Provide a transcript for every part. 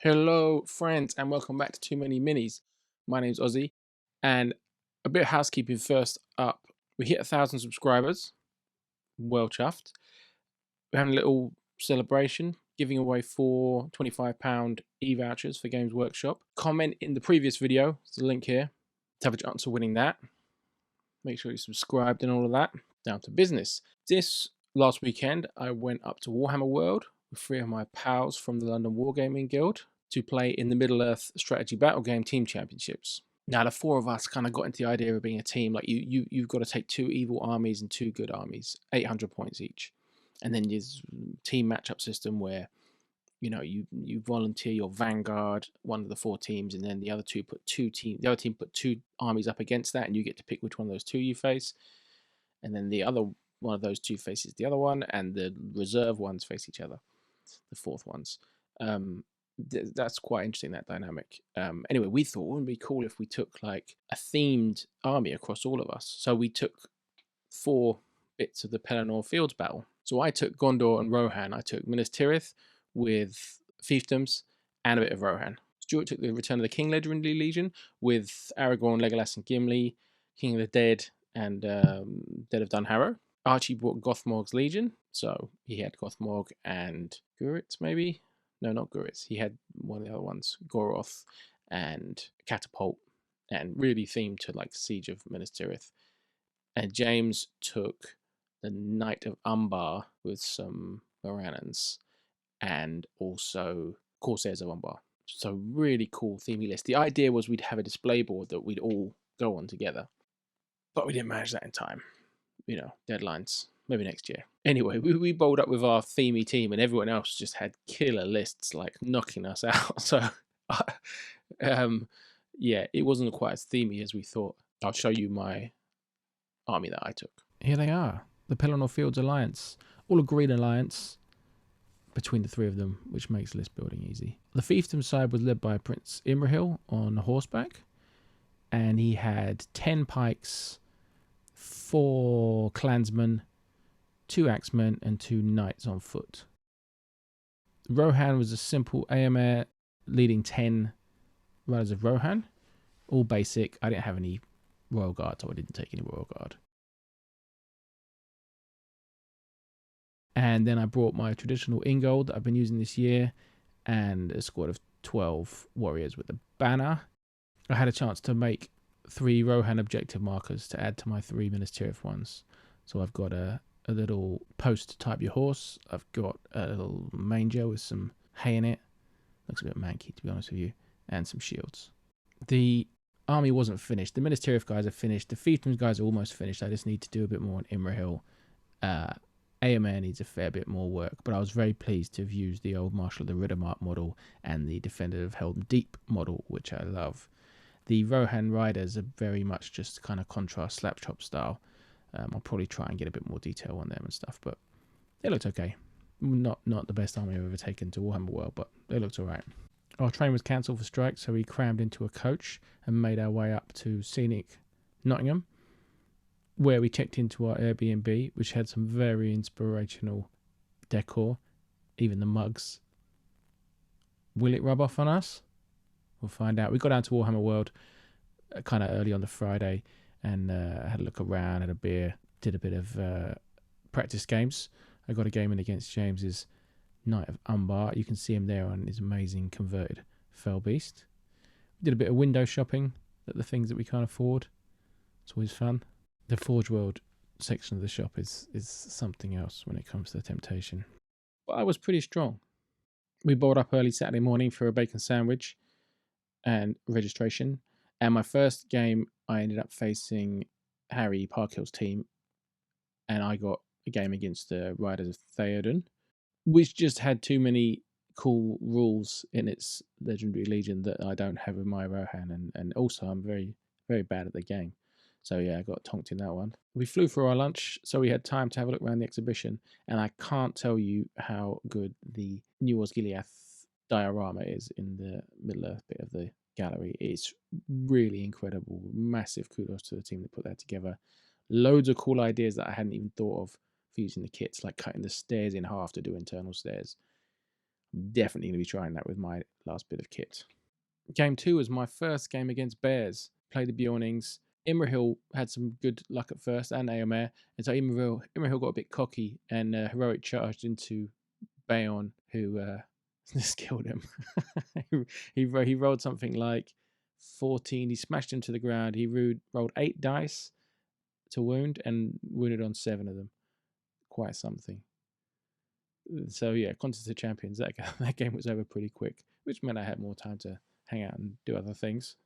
Hello, friends, and welcome back to Too Many Minis. My name's Ossie, and a bit of housekeeping first up. We hit 1,000 subscribers. Well chuffed. We're having a little celebration, giving away 4 £25 e-vouchers for Games Workshop. Comment in the previous video, there's a link here, to have a chance of winning that. Make sure you're subscribed and all of that. Down to business. This last weekend, I went up to Warhammer World with 3 of my pals from the London Wargaming Guild to play in the Middle-earth Strategy Battle Game Team Championships. Now, the 4 of us kind of got into the idea of being a team. Like, you've got to take 2 evil armies and 2 good armies, 800 points each. And then there's team matchup system where, you know, you volunteer your vanguard, one of the 4 teams, and then the other team put 2 armies up against that, and you get to pick which one of those 2 you face. And then the other one of those 2 faces the other one, and the reserve ones face each other, the 4th ones. That's quite interesting, that dynamic. Anyway, we thought, wouldn't it be cool if we took like a themed army across all of us? So we took 4 bits of the Pelennor Fields battle. So I took Gondor and Rohan. I took Minas Tirith with fiefdoms and a bit of Rohan. Stuart took the Return of the King Legendary Legion with Aragorn, Legolas, and Gimli, King of the Dead, and Dead of Dunharrow. Archie brought Gothmog's Legion, so he had Gothmog and Guritz, maybe? No, not Guritz. He had one of the other ones, Goroth and Catapult, and really themed to like Siege of Minas Tirith. And James took the Knight of Umbar with some Morannons and also Corsairs of Umbar. So really cool themey list. The idea was we'd have a display board that we'd all go on together, but we didn't manage that in time. You know, deadlines. Maybe next year. Anyway, we bowled up with our themey team, and everyone else just had killer lists, like knocking us out. So, yeah, it wasn't quite as themey as we thought. I'll show you my army that I took. Here they are, the Pelennor Fields Alliance, all a green alliance between the 3 of them, which makes list building easy. The fiefdom side was led by Prince Imrahil on horseback, and he had 10 pikes, 4 clansmen, 2 axemen, and 2 knights on foot. Rohan was a simple AMR leading 10 riders of Rohan, all basic. I didn't have any Royal Guard, so I didn't take any Royal Guard. And then I brought my traditional Ingold that I've been using this year, and a squad of 12 warriors with a banner. I had a chance to make 3 Rohan objective markers to add to my 3 Minas Tirith ones. So I've got a little post to type your horse. I've got a little manger with some hay in it. Looks a bit manky, to be honest with you. And some shields. The army wasn't finished. The Minas Tirith guys are finished. The fiefdoms guys are almost finished. I just need to do a bit more on Imrahil. AMR needs a fair bit more work, but I was very pleased to have used the old Marshal of the Riddermark model and the Defender of Helm Deep model, which I love. The Rohan riders are very much just kind of contrast slap chop style. I'll probably try and get a bit more detail on them and stuff, but they looked okay. Not the best army I've ever taken to Warhammer World, but they looked alright. Our train was cancelled for strike, so we crammed into a coach and made our way up to scenic Nottingham, where we checked into our Airbnb, which had some very inspirational decor, even the mugs. Will it rub off on us? We'll find out. We got down to Warhammer World kind of early on the Friday and had a look around, had a beer, did a bit of practice games. I got a game in against James's Knight of Umbar. You can see him there on his amazing converted Fell Beast. We did a bit of window shopping at the things that we can't afford. It's always fun. The Forge World section of the shop is something else when it comes to the temptation. But I was pretty strong. We bowled up early Saturday morning for a bacon sandwich and registration. And my first game, I ended up facing Harry Parkhill's team, and I got a game against the Riders of Theoden, which just had too many cool rules in its Legendary Legion that I don't have in my Rohan, and also I'm very, very bad at the game. So yeah, I got tonked in that one. We flew for our lunch, so we had time to have a look around the exhibition, and I can't tell you how good the New Osgiliath diorama is in the Middle-earth bit of the gallery. It's really incredible. Massive kudos to the team that put that together. Loads of cool ideas that I hadn't even thought of for using the kits, like cutting the stairs in half to do internal stairs. Definitely going to be trying that with my last bit of kit. Game 2 was my first game against Bears. Played the Bjornings. Imrahil had some good luck at first, and Aomer. And so Imrahil got a bit cocky and heroic charged into Bayon, who just killed him. he rolled something like 14. He smashed him to the ground. He rolled 8 dice to wound and wounded on 7 of them. Quite something. So yeah, Contest of Champions, that game was over pretty quick, which meant I had more time to hang out and do other things.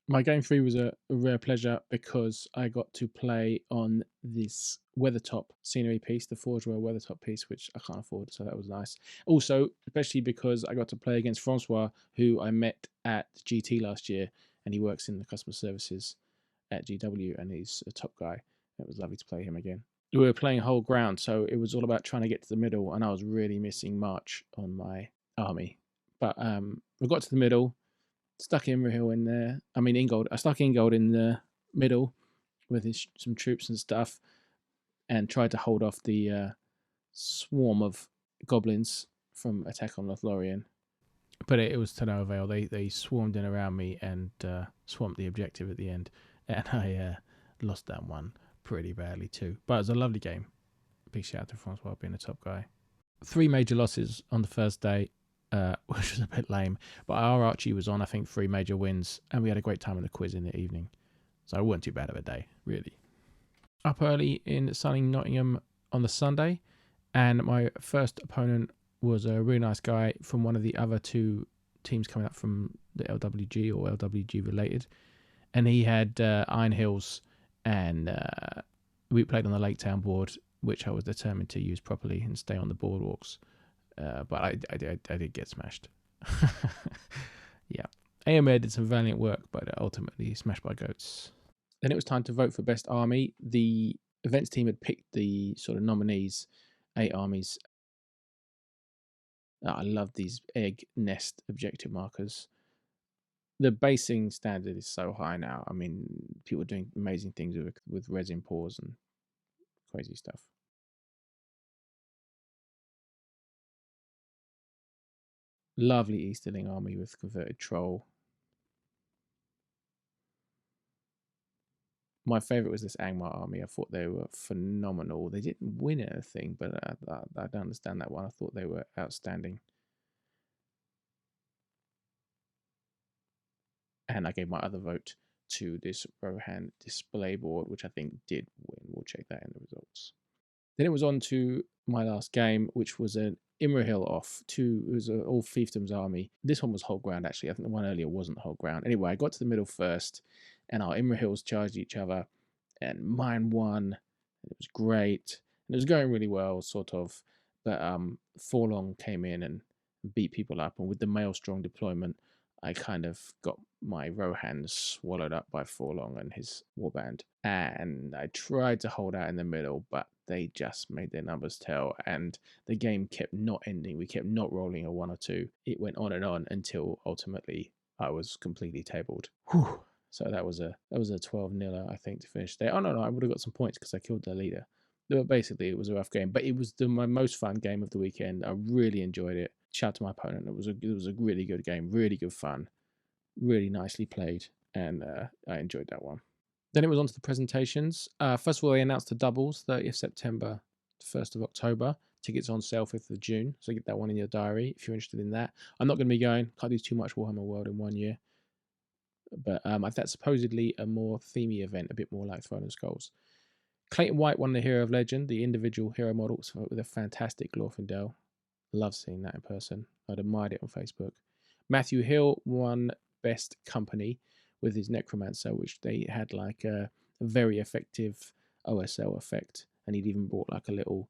My game 3 was a rare pleasure because I got to play on this Weathertop scenery piece, the Forge World Weathertop piece, which I can't afford, so that was nice. Also, especially because I got to play against Francois, who I met at GT last year, and he works in the customer services at GW, and he's a top guy. It was lovely to play him again. We were playing whole ground, so it was all about trying to get to the middle, and I was really missing March on my army. But we got to the middle, stuck Imrahil in there. I mean, Ingold. I stuck Ingold in the middle with some troops and stuff, and tried to hold off the swarm of goblins from attack on Lothlorien. But it was to no avail. They swarmed in around me and swamped the objective at the end, and I lost that one pretty badly too. But it was a lovely game. Big shout out to Francois being a top guy. 3 major losses on the first day, which was a bit lame. But our Archie was on, I think, 3 major wins, and we had a great time in the quiz in the evening. So it wasn't too bad of a day, really. Up early in sunny Nottingham on the Sunday, and my first opponent was a really nice guy from one of the other 2 teams coming up from the LWG or LWG related. And he had Iron Hills, and we played on the Lake Town board, which I was determined to use properly and stay on the boardwalks. But I did get smashed. Yeah. AMA did some valiant work, but ultimately smashed by goats. Then it was time to vote for best army. The events team had picked the sort of nominees, 8 armies. I love these egg nest objective markers. The basing standard is so high now. I mean, people are doing amazing things with resin pours and crazy stuff. Lovely Easterling army with converted troll. My favourite was this Angmar army. I thought they were phenomenal. They didn't win anything, but I don't understand that one. I thought they were outstanding. And I gave my other vote to this Rohan display board, which I think did win. We'll check that in the results. Then it was on to my last game, which was an Imrahil off. It was an all fiefdoms army. This one was whole ground, actually. I think the one earlier wasn't whole ground. Anyway, I got to the middle first, and our Imrahils charged each other, and mine won. It was great. And it was going really well, sort of. But Forlong came in and beat people up, and with the Maelstrom deployment, I kind of got my Rohan swallowed up by Forlong and his warband. And I tried to hold out in the middle, but they just made their numbers tell. And the game kept not ending. We kept not rolling a 1 or 2. It went on and on until ultimately I was completely tabled. Whew. So that was a 12-0, I think, to finish there. Oh, no, I would have got some points because I killed their leader. But basically, it was a rough game. But it was my most fun game of the weekend. I really enjoyed it. Shout out to my opponent. It was a really good game, really good fun, really nicely played, and I enjoyed that one. Then it was on to the presentations. First of all, they announced the doubles, 30th September to 1st of October. Tickets on sale 5th of June, so get that one in your diary if you're interested in that. I'm not going to be going. Can't do too much Warhammer World in 1 year. But that's supposedly a more themey event, a bit more like Throne and Skulls. Clayton White won the Hero of Legend, the individual hero models with a fantastic Glorfindel. Love seeing that in person. I'd admired it on Facebook. Matthew Hill won Best Company with his Necromancer, which they had like a very effective OSL effect, and he'd even bought like a little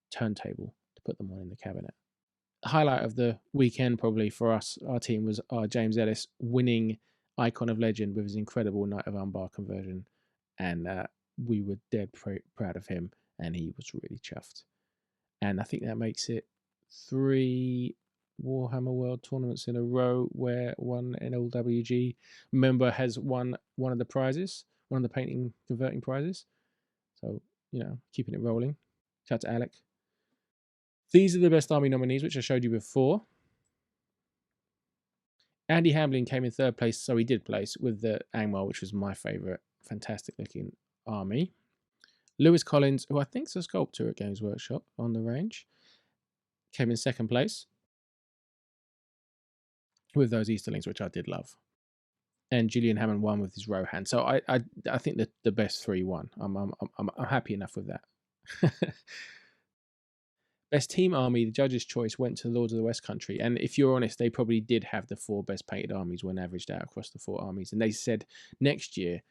turntable to put them on in the cabinet. Highlight of the weekend probably for us, our team, was James Ellis winning Icon of Legend with his incredible Knight of Umbar conversion, and we were dead proud of him, and he was really chuffed. And I think that makes it 3 Warhammer World tournaments in a row where one NLWG member has won one of the prizes, one of the painting converting prizes. So, keeping it rolling. Shout out to Alec. These are the best army nominees, which I showed you before. Andy Hamlin came in third place, so he did place with the Angmar, which was my favourite. Fantastic looking army. Lewis Collins, who I think is a sculptor at Games Workshop on the range, came in second place with those Easterlings, which I did love. And Julian Hammond won with his Rohan. So I think that the best three won. I'm happy enough with that. Best team army, the judges' choice went to the Lords of the West Country. And if you're honest, they probably did have the 4 best painted armies when averaged out across the 4 armies. And they said next year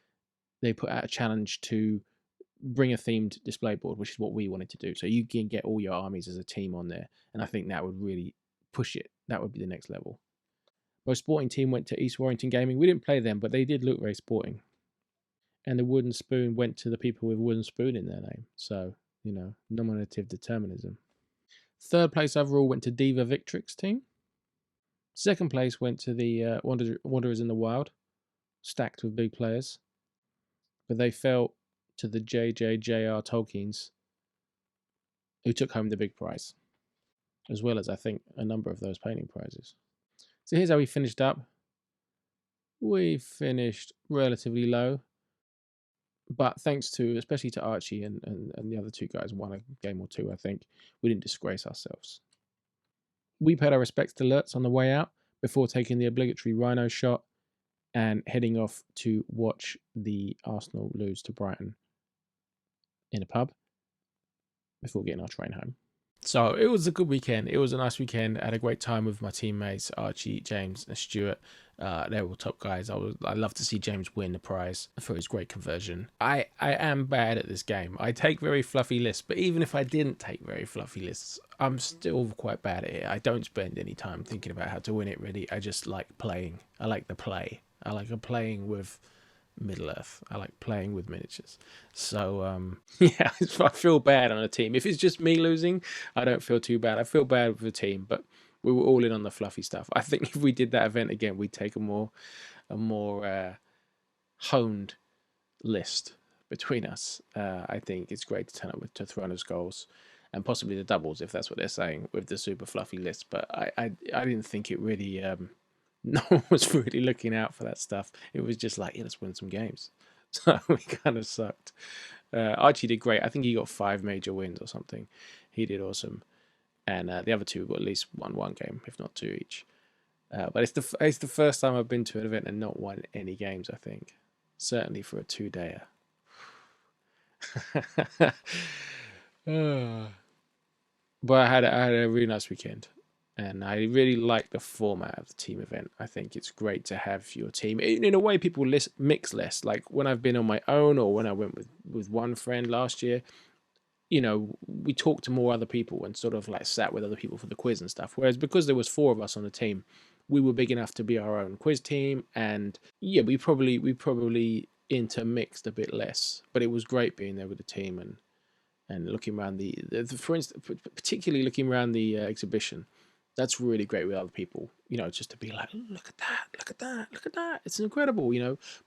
they put out a challenge to bring a themed display board, which is what we wanted to do. So you can get all your armies as a team on there. And I think that would really push it. That would be the next level. Most sporting team went to East Warrington Gaming. We didn't play them, but they did look very sporting. And the wooden spoon went to the people with wooden spoon in their name. So, nominative determinism. Third place overall went to Diva Victrix team. Second place went to the Wanderers in the Wild, stacked with big players. But they fell to the JJJR Tolkiens, who took home the big prize, as well as, I think, a number of those painting prizes. So here's how we finished up. We finished relatively low, but thanks to, especially to Archie and the other 2 guys, won a game or 2, I think, we didn't disgrace ourselves. We paid our respects to Lurtz on the way out before taking the obligatory Rhino shot and heading off to watch the Arsenal lose to Brighton in a pub before getting our train home. So it was a good weekend. It was a nice weekend. I had a great time with my teammates, Archie, James, and Stuart. They're all top guys. I love to see James win the prize for his great conversion. I am bad at this game. I take very fluffy lists, but even if I didn't take very fluffy lists, I'm still quite bad at it. I don't spend any time thinking about how to win it, really. I just like playing. I like the play. I like playing with Middle-earth. I like playing with miniatures. So, yeah, I feel bad on a team. If it's just me losing, I don't feel too bad. I feel bad with the team, but we were all in on the fluffy stuff. I think if we did that event again, we'd take a more honed list between us. I think it's great to turn up to Throner's goals and possibly the doubles, if that's what they're saying, with the super fluffy list. But I didn't think it really... no one was really looking out for that stuff. It was just like, yeah, let's win some games. So we kind of sucked. Archie did great. I think he got 5 major wins or something. He did awesome. And the other 2 got at least won 1 game, if not 2 each. But it's the first time I've been to an event and not won any games, I think. Certainly for a 2-dayer. But I had a really nice weekend. And I really like the format of the team event. I think it's great to have your team. In a way, people mix less. Like when I've been on my own or when I went with one friend last year, we talked to more other people and sort of like sat with other people for the quiz and stuff. Whereas because there was 4 of us on the team, we were big enough to be our own quiz team. And yeah, we probably intermixed a bit less. But it was great being there with the team and looking around for instance, particularly looking around the exhibition. That's really great with other people, just to be like, look at that, look at that, look at that. It's incredible,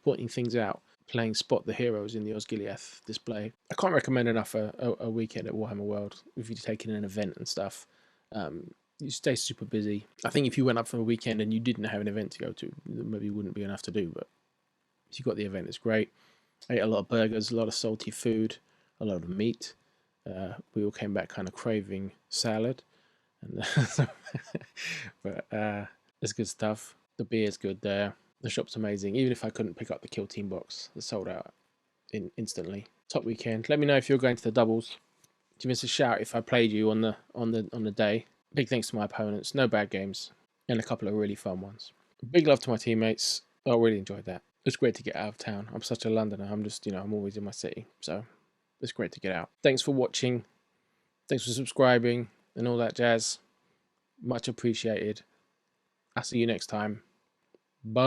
pointing things out, playing Spot the Heroes in the Osgiliath display. I can't recommend enough a weekend at Warhammer World if you're taking an event and stuff. You stay super busy. I think if you went up for a weekend and you didn't have an event to go to, maybe wouldn't be enough to do, but if you got the event, it's great. I ate a lot of burgers, a lot of salty food, a lot of meat. We all came back kind of craving salad. But it's good stuff. The beer's good there. The shop's amazing. Even if I couldn't pick up the Kill Team box, it sold out instantly. Top weekend. Let me know if you're going to the doubles. Give us a shout if I played you on the day. Big thanks to my opponents. No bad games, and a couple of really fun ones. Big love to my teammates. I really enjoyed that. It's great to get out of town. I'm such a Londoner. I'm just I'm always in my city, so it's great to get out. Thanks for watching. Thanks for subscribing and all that jazz. Much appreciated. I'll see you next time. Bye.